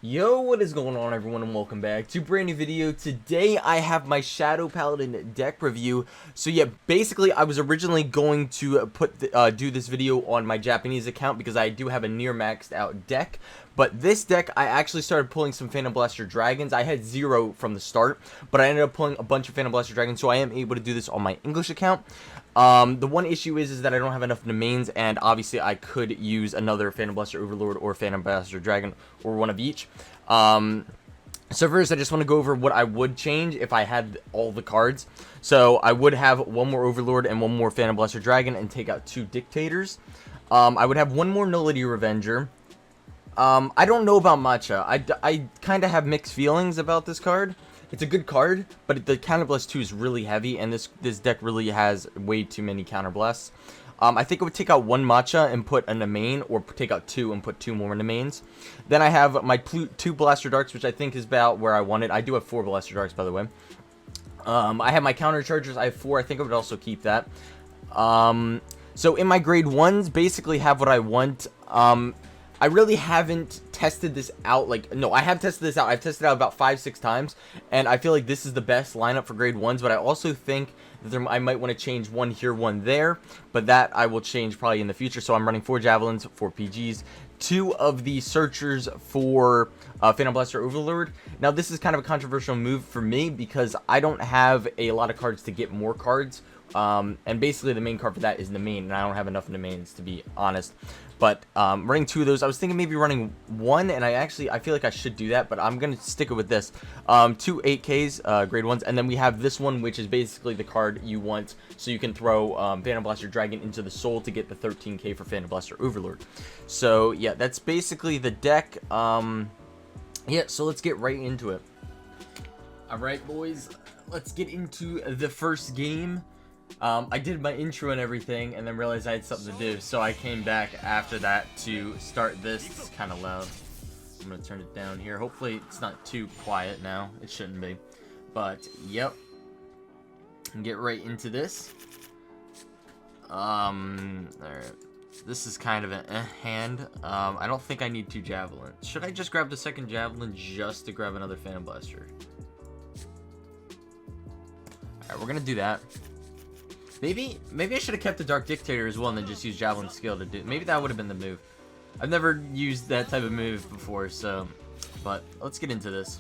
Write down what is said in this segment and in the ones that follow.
Yo, what is going on, everyone, and welcome back to a brand new video. Today I have my Shadow Paladin deck review. So yeah, basically I was originally going to do this video on my Japanese account because I do have a near maxed out deck. But this deck, I actually started pulling some Phantom Blaster Dragons. I had 0 from the start, but I ended up pulling a bunch of Phantom Blaster Dragons, so I am able to do this on my English account. The one issue is that I don't have enough domains, and obviously I could use another Phantom Blaster Overlord or Phantom Blaster Dragon, or one of each. So first, I just want to go over what I would change if I had all the cards. So I would have one more Overlord and one more Phantom Blaster Dragon and take out 2 Dictators. I would have one more Nullity Revenger. I don't know about Matcha. I kind of have mixed feelings about this card. It's a good card, but the Counterblast 2 is really heavy, and this deck really has way too many Counterblasts. I think I would take out 1 Matcha and put in the main, or take out 2 and put 2 more in the mains. Then I have my 2 Blaster Darks, which I think is about where I want it. I do have 4 Blaster Darks, by the way. I have my Counter Chargers. I have 4. I think I would also keep that. So in my grade 1s, basically have what I want. I really haven't tested this out. No, I have tested this out. I've tested it out about 5-6 times, and I feel like this is the best lineup for grade 1s, but I also think that I might want to change 1 here, 1 there, but that I will change probably in the future. So I'm running 4 Javelins, 4 PGs, 2 of the Searchers for Phantom Blaster Overlord. Now, this is kind of a controversial move for me because I don't have a lot of cards to get more cards. And basically the main card for that is the main, and I don't have enough in the mains, to be honest. But running 2 of those, I was thinking maybe running 1, and I feel like I should do that, but I'm gonna stick it with this. 2 8Ks, grade 1s, and then we have this one, which is basically the card you want, so you can throw Phantom Blaster Dragon into the Soul to get the 13K for Phantom Blaster Overlord. So yeah, that's basically the deck. Yeah, so let's get right into it. Alright, boys, let's get into the first game. I did my intro and everything, and then realized I had something to do, so I came back after that to start this. It's kind of loud. I'm gonna turn it down here. Hopefully it's not too quiet now. It shouldn't be. But, yep. Get right into this. Alright. This is kind of an hand. I don't think I need 2 Javelins. Should I just grab the second Javelin just to grab another Phantom Blaster? Alright, we're gonna do that. Maybe I should have kept the Dark Dictator as well and then just used Javelin skill to do. Maybe that would have been the move. I've never used that type of move before, so. But let's get into this.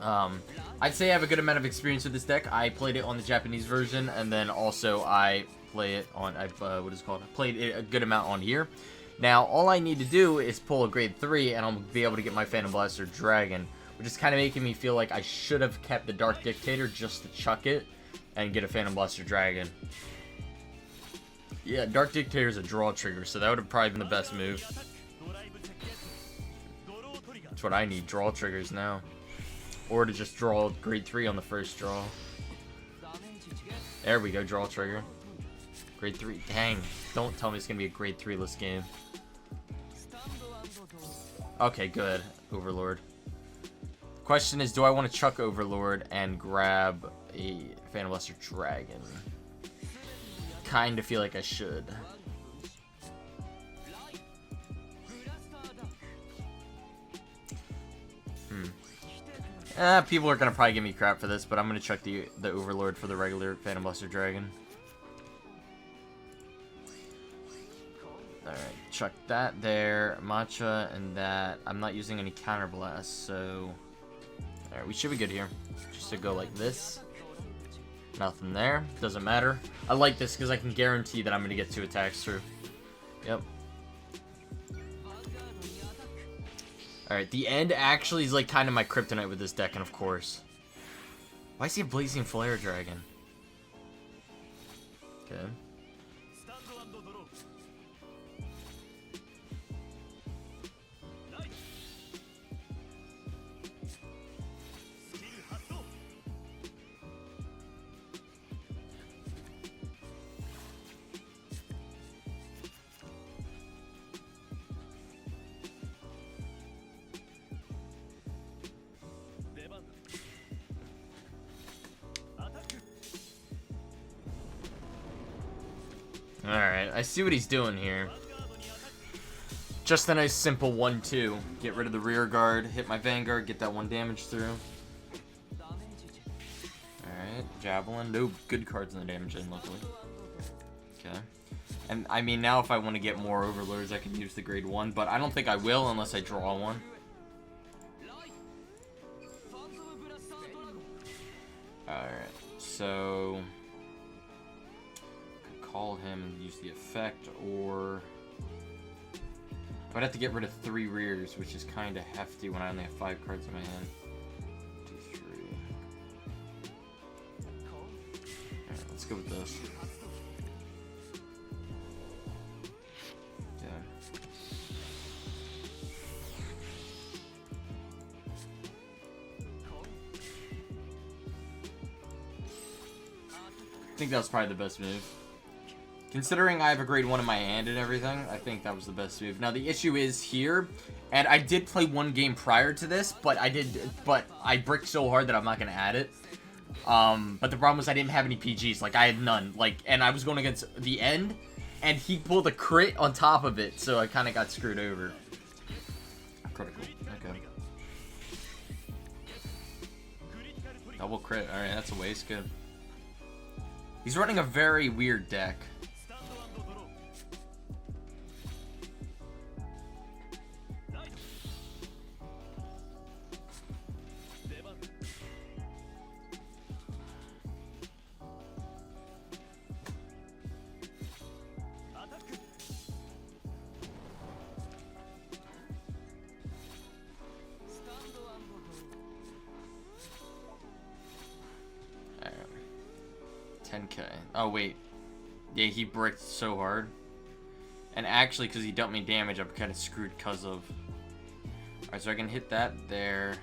I'd say I have a good amount of experience with this deck. I played it on the Japanese version, and then also I play it on what is it called? I played it a good amount on here. Now all I need to do is pull a grade 3, and I'll be able to get my Phantom Blaster Dragon, which is kind of making me feel like I should have kept the Dark Dictator just to chuck it and get a Phantom Blaster Dragon. Yeah, Dark Dictator is a draw trigger, so that would have probably been the best move. That's what I need, draw triggers now. Or to just draw grade 3 on the first draw. There we go, draw trigger. Grade 3, dang. Don't tell me it's going to be a grade 3-less game. Okay, good, Overlord. Question is, do I want to chuck Overlord and grab a Phantom Blaster Dragon? Kinda feel like I should. People are gonna probably give me crap for this, but I'm gonna chuck the Overlord for the regular Phantom Blaster Dragon. Alright, chuck that there, Matcha, and that. I'm not using any Counterblast, so. Alright, we should be good here. Just to go like this. Nothing there. Doesn't matter. I like this because I can guarantee that I'm going to get 2 attacks through. Yep. Alright, the end actually is like kind of my kryptonite with this deck, and of course. Why is he a Blazing Flare Dragon? Okay. Alright, I see what he's doing here. Just a nice simple 1-2. Get rid of the rear guard, hit my Vanguard, get that 1 damage through. Alright, Javelin. No good cards in the damage in, luckily. Okay. And, I mean, now if I want to get more Overlords, I can use the grade 1, but I don't think I will unless I draw one. Alright, so... could call him and use the effect, or... I'd have to get rid of 3 rears, which is kind of hefty when I only have 5 cards in my hand. 2, 3. Alright, let's go with this. Yeah. I think that was probably the best move. Considering I have a grade 1 in my hand and everything, I think that was the best move. Now, the issue is here, and I did play 1 game prior to this, but I bricked so hard that I'm not going to add it. But the problem was I didn't have any PGs. Like, I had none. Like, and I was going against the end, and he pulled a crit on top of it, so I kind of got screwed over. Critical. Okay. Double crit. Alright, that's a waste. Good. He's running a very weird deck. Alright. 10k. Oh, wait. Yeah, he bricked so hard. And actually, because he dealt me damage, I'm kind of screwed because of... Alright, so I can hit that there.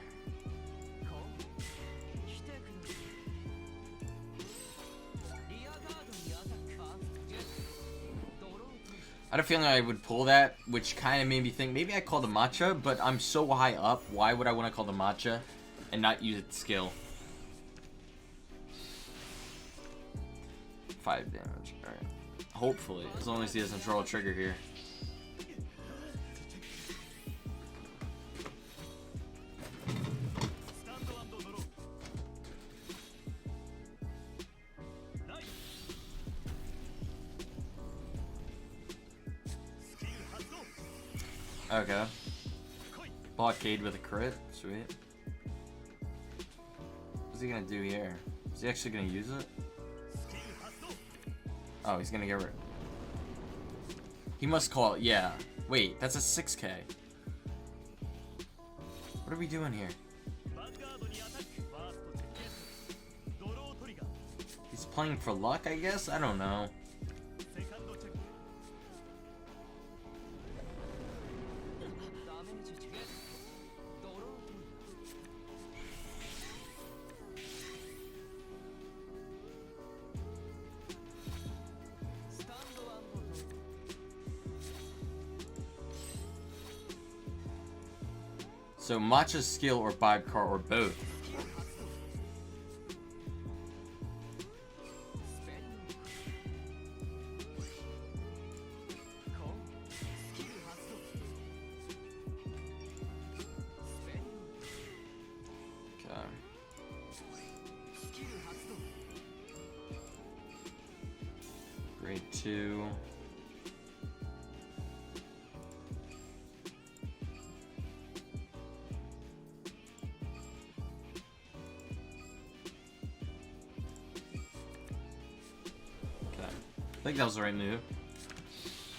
I had a feeling I would pull that, which kind of made me think maybe I call the matcha, but I'm so high up. Why would I want to call the matcha and not use its skill? 5 damage. Alright. Hopefully, as long as he doesn't throw a trigger here. Okay. Blockade with a crit. Sweet. What's he gonna do here? Is he actually gonna use it? Oh, he's gonna get rid. He must call it. Yeah. Wait, that's a 6k. What are we doing here? He's playing for luck, I guess? I don't know. So matcha skill or vibe car or both. Okay. Grade 2. I think that was the right move.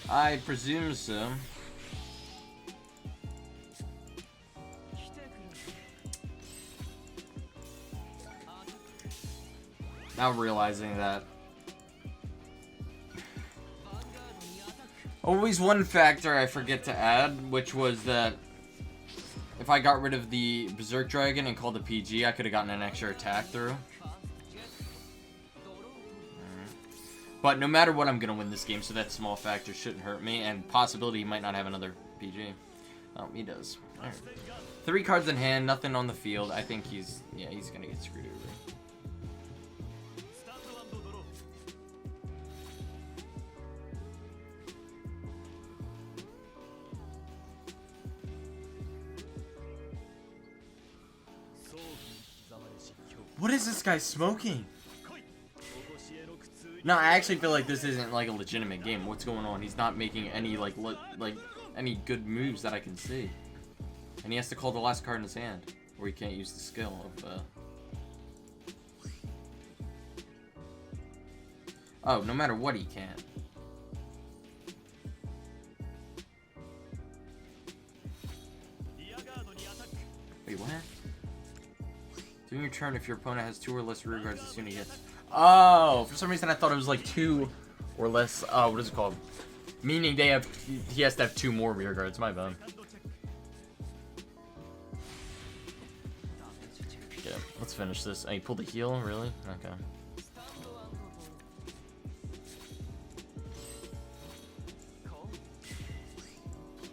I presume so. Now realizing that. Always one factor I forget to add, which was that if I got rid of the Berserk Dragon and called the PG, I could have gotten an extra attack through. But no matter what, I'm going to win this game, so that small factor shouldn't hurt me. And possibility he might not have another PG. Oh, he does. All right. 3 cards in hand, nothing on the field. I think he's going to get screwed over. What is this guy smoking? No, I actually feel like this isn't like a legitimate game. What's going on? He's not making any like any good moves that I can see. And he has to call the last card in his hand, or he can't use the skill of Oh, no matter what he can't. Wait, what? During your turn, if your opponent has 2 or less rear guards, as soon as he hits. Oh, for some reason I thought it was like 2 or less. What is it called? Meaning he has to have 2 more rear guards. My bad. Okay, let's finish this. Oh, you pulled a heal, really? Okay.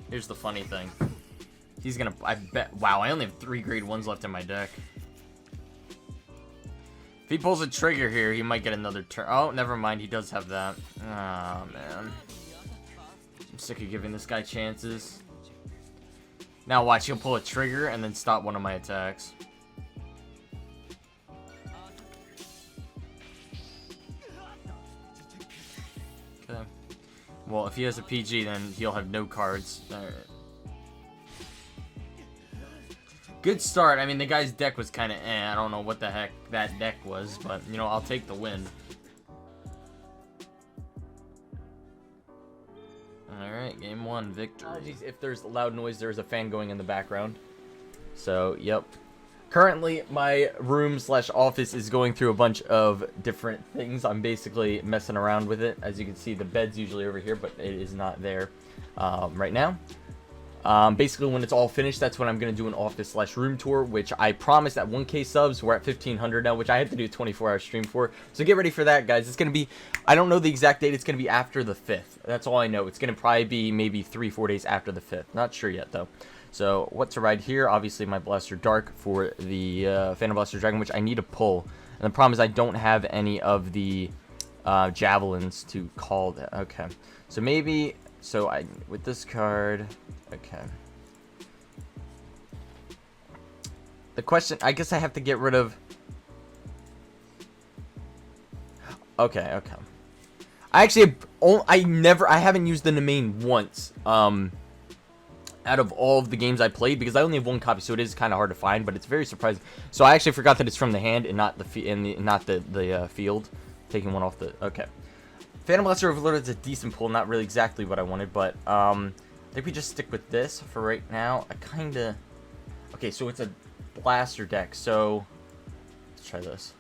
Here's the funny thing. He's gonna. I bet. Wow, I only have 3 grade 1s left in my deck. If he pulls a trigger here, he might get another turn. Oh, never mind. He does have that. Oh, man. I'm sick of giving this guy chances. Now watch. He'll pull a trigger and then stop one of my attacks. Okay. Well, if he has a PG, then he'll have no cards. Alright. Good start. I mean, the guy's deck was kind of I don't know what the heck that deck was, but, you know, I'll take the win. Alright, game 1, victory. Apologies if there's loud noise, there's a fan going in the background. So, yep. Currently, my room/office is going through a bunch of different things. I'm basically messing around with it. As you can see, the bed's usually over here, but it is not there right now. Basically, when it's all finished, that's when I'm going to do an office/room tour, which I promised at 1K subs. We're at 1,500 now, which I have to do a 24-hour stream for. So get ready for that, guys. It's going to be, I don't know the exact date. It's going to be after the 5th. That's all I know. It's going to probably be maybe 3-4 days after the 5th. Not sure yet, though. So what to ride here? Obviously, my Blaster Dark for the Phantom Blaster Dragon, which I need to pull. And the problem is I don't have any of the javelins to call that. Okay. So maybe, with this card... Okay. The question, I guess I have to get rid of... Okay. I actually, I haven't used the Nemain once, out of all of the games I played, because I only have 1 copy, so it is kind of hard to find, but it's very surprising. So I actually forgot that it's from the hand and not the field. Taking one off the, okay. Phantom Blaster Overlord is a decent pull, not really exactly what I wanted, but, I think we just stick with this for right now. Okay, so it's a blaster deck, so let's try this.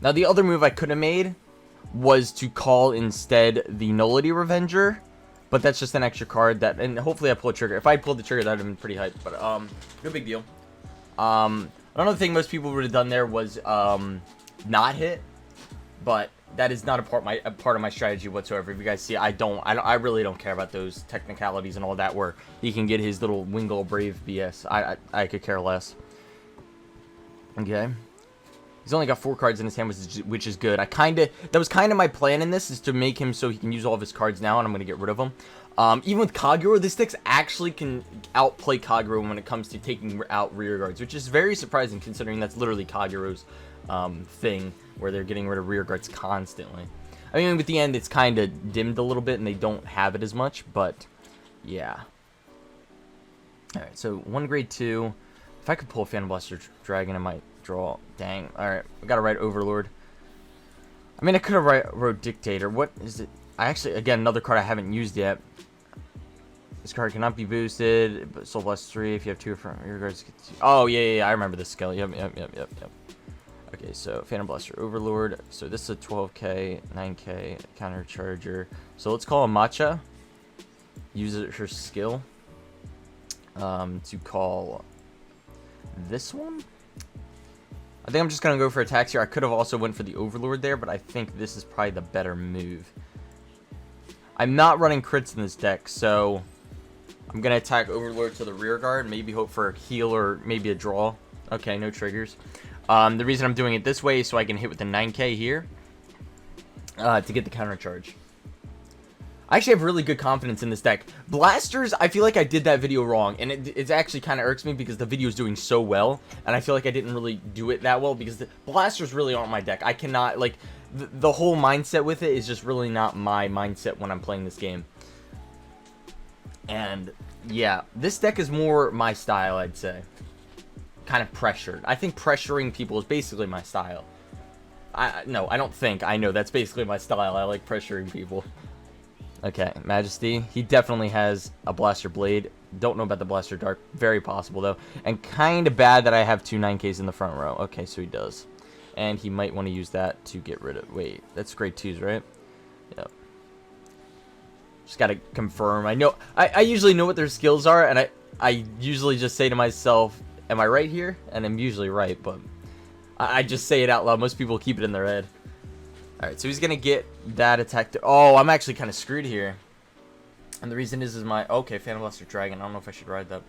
Now, the other move I could have made was to call instead the Nullity Revenger, but that's just an extra card that, and hopefully I pull a trigger. If I pulled the trigger, that would have been pretty hype, but no big deal. Another thing most people would have done there was not hit, but that is not a part of my strategy whatsoever. If you guys see, I really don't care about those technicalities and all that, where he can get his little Wingull Brave BS. I could care less. Okay. He's only got 4 cards in his hand, which is good. That was kind of my plan in this, is to make him so he can use all of his cards now, and I'm going to get rid of them. Even with Kagura, this deck actually can outplay Kagura when it comes to taking out rear guards, which is very surprising considering that's literally Kagura's thing, where they're getting rid of rear guards constantly. I mean, with the end, it's kind of dimmed a little bit, and they don't have it as much, but yeah. Alright, so 1 grade 2. If I could pull a Phantom Blaster Dragon, I might draw. Dang. Alright, I gotta write Overlord. I mean, I could have wrote Dictator. What is it? Again, another card I haven't used yet. This card cannot be boosted, but Soul Blast 3 if you have 2 from rear guards. Oh, yeah, I remember this skill. Yep. Okay, so Phantom Blaster Overlord. So this is a 12k, 9k counter charger. So let's call a Matcha. Use her skill to call this one. I think I'm just gonna go for attacks here. I could have also went for the Overlord there, but I think this is probably the better move. I'm not running crits in this deck, so I'm gonna attack Overlord to the rear guard. Maybe hope for a heal or maybe a draw. Okay, no triggers. The reason I'm doing it this way is so I can hit with the 9k here to get the counter charge. I actually have really good confidence in this deck. Blasters, I feel like I did that video wrong, and it actually kind of irks me because the video is doing so well, and I feel like I didn't really do it that well because the blasters really aren't my deck. I cannot, like, the whole mindset with it is just really not my mindset when I'm playing this game. And, yeah, this deck is more my style, I'd say. Kind of pressured. I think pressuring people is basically my style. No, I don't think. I know, that's basically my style. I like pressuring people. Okay, Majesty. He definitely has a Blaster Blade. Don't know about the Blaster Dark. Very possible, though. And kind of bad that I have two 9Ks in the front row. Okay, so he does. And he might want to use that to get rid of... Wait, that's grade 2s, right? Yep. Just gotta confirm. I know... I usually know what their skills are, and I usually just say to myself, am I right here? And I'm usually right, but... I just say it out loud. Most people keep it in their head. Alright, so he's gonna get that attack. Oh, I'm actually kind of screwed here. And the reason is my... Okay, Phantom Blaster Dragon. I don't know if I should ride that.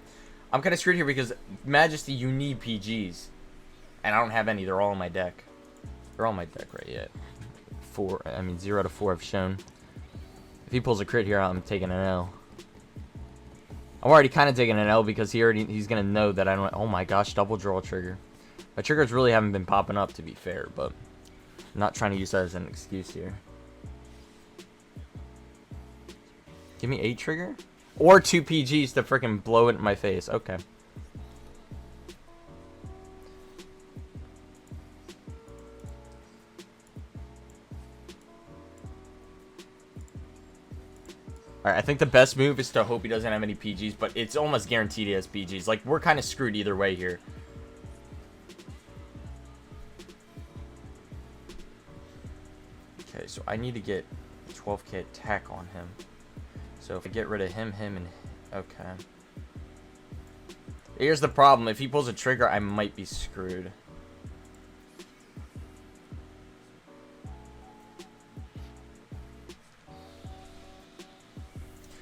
I'm kind of screwed here because Majesty, you need PGs. And I don't have any. They're all in my deck. They're all in my deck right yet. 0 out of 4 I've shown. If he pulls a crit here, I'm taking an L. I'm already kind of taking an L because he's gonna know that I don't... Oh my gosh, double draw trigger. My triggers really haven't been popping up, to be fair, but I'm not trying to use that as an excuse here. Give me 8 trigger? Or 2 PGs to freaking blow it in my face. Okay. Alright, I think the best move is to hope he doesn't have any PGs, but it's almost guaranteed he has PGs. Like, we're kind of screwed either way here. Okay, so I need to get 12k attack on him. So if I get rid of him, and... Okay. Here's the problem. If he pulls a trigger, I might be screwed.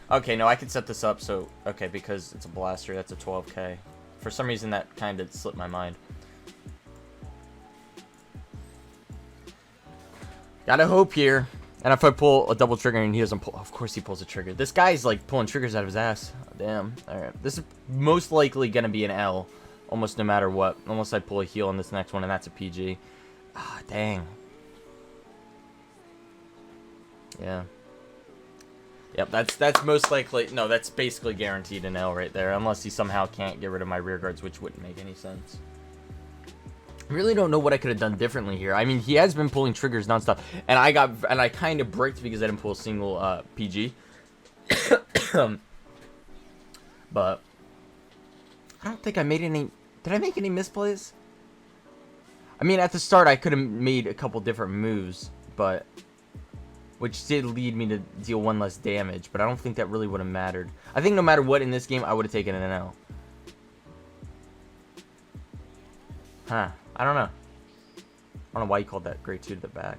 Okay, no, I can set this up so... Okay, because it's a blaster, that's a 12k. For some reason, that kind of slipped my mind. Gotta hope here. And if I pull a double trigger and he doesn't pull... Of course he pulls a trigger. This guy's, like, pulling triggers out of his ass. Oh, damn. Alright. This is most likely gonna be an L. Almost no matter what. Unless I pull a heal on this next one, and that's a PG. Ah, dang. Yeah. Yep, that's most likely... No, that's basically guaranteed an L right there. Unless he somehow can't get rid of my rear guards, which wouldn't make any sense. I really don't know what I could have done differently here. I mean, he has been pulling triggers nonstop. And I kind of bricked because I didn't pull a single PG. But I don't think I made any... Did I make any misplays? I mean, at the start, I could have made a couple different moves, but... Which did lead me to deal 1 less damage, but I don't think that really would have mattered. I think no matter what in this game, I would have taken an L. Huh. I don't know. I don't know why you called that grade 2 to the back.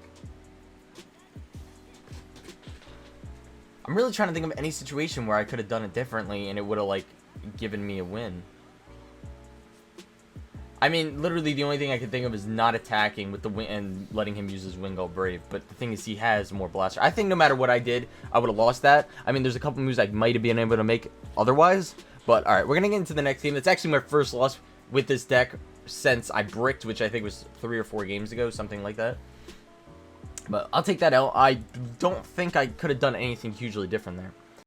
I'm really trying to think of any situation where I could have done it differently and it would have, like, given me a win. I mean, literally the only thing I can think of is not attacking with the wing and letting him use his Wingull Brave. But the thing is, he has more blaster. I think no matter what I did, I would have lost that. I mean, there's a couple moves I might have been able to make otherwise. But, alright, we're going to get into the next game. That's actually my first loss with this deck since I bricked, which I think was 3 or 4 games ago, something like that. But I'll take that L. I don't think I could have done anything hugely different there.